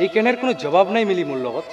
এই কেনের কোনো জবাব নাই মিলি মোর লগত।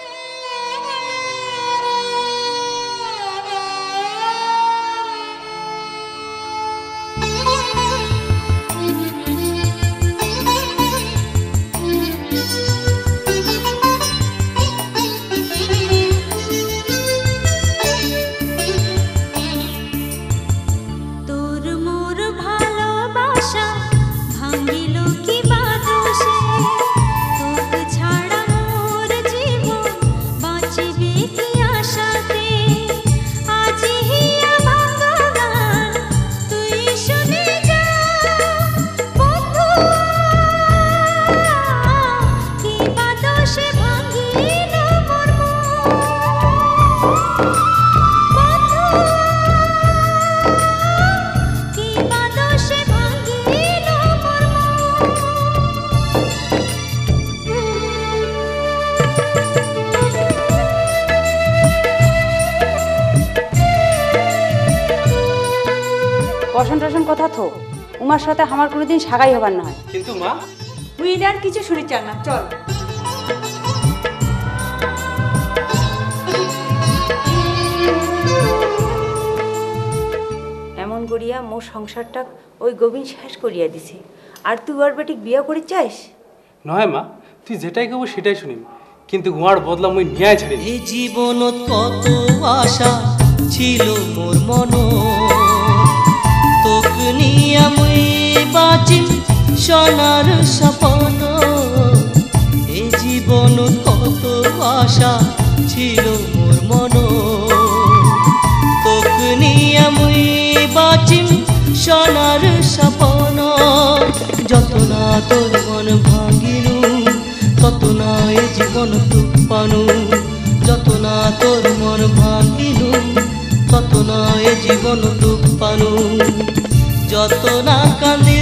বসন টসন কথা থো, উমার সাথে আমার কোনোদিন সাগাই হবার না হয়। কিন্তু মা হুইল আর কিছু শুনি চান না, চল। এমন করিয়া মোর সংসারটা ওই গোবিন্দ শেষ করিয়া দিছে, আর তুই ওর বেটিক বিয়া করে চাইস? নয় মা, তুই যেটাই কব সেটাই শুনিম, কিন্তু উহার বদলা মুই ন্যায় ছাড়ি। এই জীবনত কত আশা ছিল মোর মন, তোক নিয়া মুই বাঁচিম সোনার স্বপ্ন। এই জীবনত কত আশা ছিল মোর মন, তোক নিয়া মুই বাঁচিম সোনার স্বপ্ন। যত না তোর মন ভাঙিনু, তত না এ জীবন দুঃখ পানু। যত না তোর মন ভাঙিনু, তত না এ জীবন দুঃখ পানু। যত না কাঁদি